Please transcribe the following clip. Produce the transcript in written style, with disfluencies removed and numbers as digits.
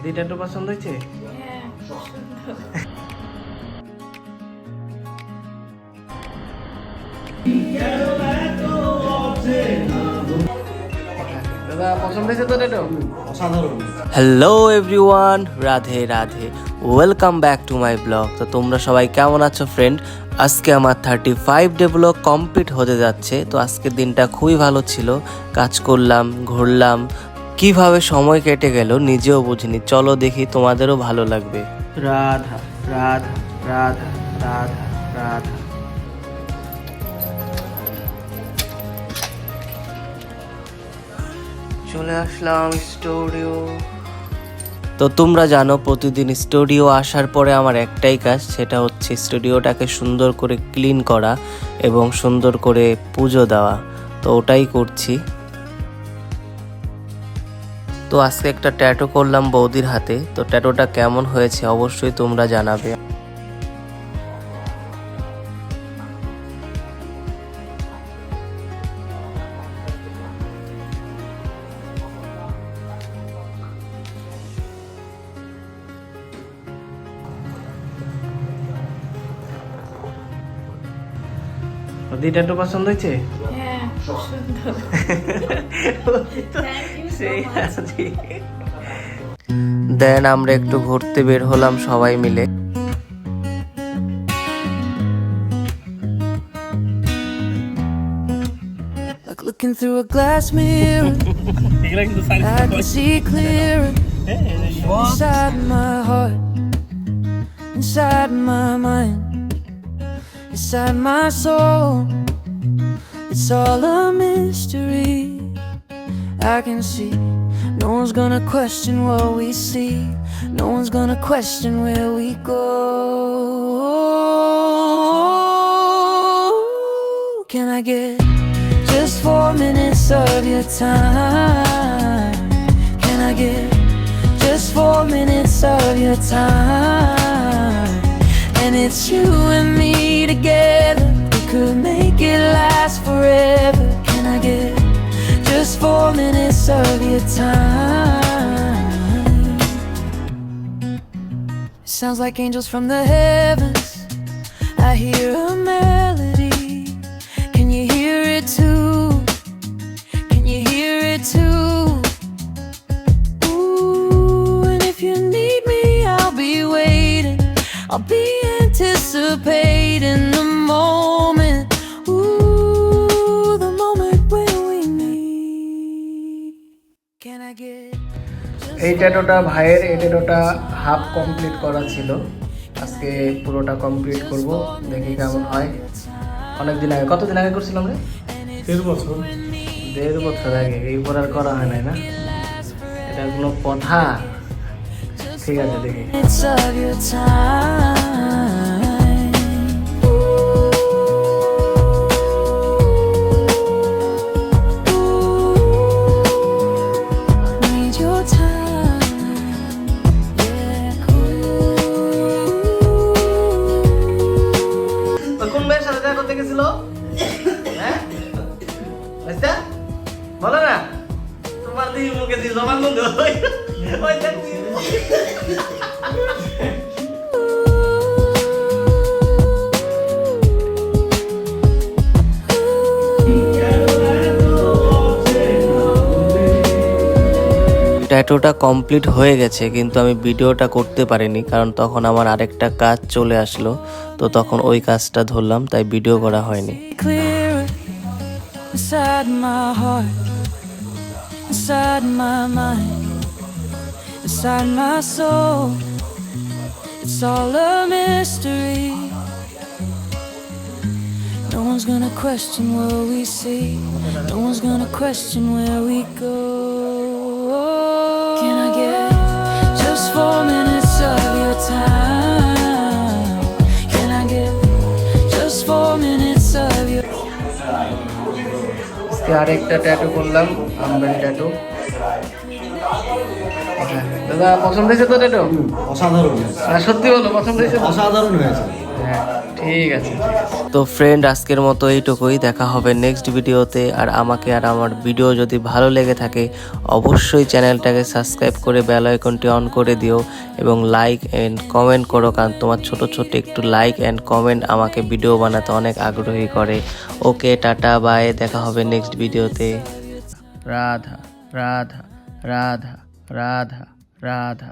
দিটা একটু পছন্দ হয়েছে? দাদা পছন্দ হয়েছে তো এটা? অসাধারণ। Hello everyone, Radhe Radhe, welcome back to my blog. তো তোমরা সবাই কেমন আছো ফ্রেন্ড? আজকে আমার 35 ডে ব্লগ কমপ্লিট হতে যাচ্ছে। তো আজকের দিনটা খুবই ভালো ছিল, কাজ করলাম, ঘুরলাম, কিভাবে সময় কেটে গেল নিজেও বুঝিনি। চলো দেখি, তোমাদেরও ভালো লাগবে। রাধা রাধা রাধা রাধা রাধা। চলে আসলাম স্টুডিও। তো তোমরা জানো প্রতিদিন স্টুডিও আসার পরে আমার একটাই কাজ, সেটা হচ্ছে স্টুডিওটাকে সুন্দর করে ক্লিন করা এবং সুন্দর করে পুজো দেওয়া। তো ওটাই করছি। তো আজকে একটা ট্যাটু করলাম বৌদির হাতে। তো ট্যাটুটা কেমন হয়েছে অবশ্যই তোমরা জানাবে। দিটা একটু পছন্দ হয়েছে? হ্যাঁ, সুন্দর। দেন আমরা একটু ঘুরতে বের হলাম সবাই মিলে। Looking through a glass mirror, I can see clearer inside my heart, inside my mind, inside my soul. It's all a mystery. I can see no one's gonna question what we see. No one's gonna question where we go. Can I get just 4 minutes of your time? Can I get just 4 minutes of your time? And it's you and me together. We could make it last forever. Can I get just 4 minutes of your time? It sounds like angels from the heavens. I hear a melody. Can you hear it too? Can you hear it too? Ooh, and if you need me, I'll be waiting. I'll be anticipating the moment. Ooh, the moment when we meet. Can I get এই ট্যাটুটা ভাইয়ের, এই ট্যাটুটা half complete করা ছিল, আজকে পুরোটা complete করব। দেখি কেমন হয়। অনেকদিন আগে, কতদিন আগে করছিলাম রে? 1.5 বছর। 1.5 বছর আগে। এরপর আর করা হয় নাই না, এটা কোনো কথা? ঠিক আছে, দেখি। minutes of your time? Need your time, yeah. তো কোন মেয়ের সাথে দেখা করতে গেছিল? হ্যাঁ আচ্ছা বলো না। তোমার দিই মুখে দিই জবান বন্ধ ওই দেখি। ট্যাটুটা কমপ্লিট হয়ে গেছে, কিন্তু আমি ভিডিওটা করতে পারিনি, কারণ তখন আমার আরেকটা কাজ চলে আসলো। তো তখন ওই কাজটা ধরলাম, তাই ভিডিও করা হয়নি। Clearer inside my heart, inside my mind, inside my soul. It's all a mystery. No one's gonna question what we see. No one's gonna question where we go. Can I get just 4 minutes of your time? Can I get just 4 minutes of your আরেকটা tattoo করলাম, আমরানি tattoo. দাদা পছন্দ হয়েছে তো tattoo? অসাধারণ। না সত্যি বলো, পছন্দ হয়েছে? অসাধারণ হয়েছে। হ্যাঁ ঠিক ঠিক আছে। তো ফ্রেন্ড, আজকের মতো এইটুকুই। দেখা হবে নেক্সট ভিডিওতে। আর আমাকে আর আমার ভিডিও যদি ভালো লেগে থাকে অবশ্যই চ্যানেলটাকে সাবস্ক্রাইব করে বেল আইকনটি অন করে দিও এবং লাইক এন্ড কমেন্ট করো, কারণ তোমার ছোট ছোট একটু লাইক এন্ড কমেন্ট আমাকে ভিডিও বানাতে অনেক আগ্রহী করে। ওকে, টাটা, বাই, দেখা হবে নেক্সট ভিডিওতে। রাধা রাধা রাধা রাধা রাধা।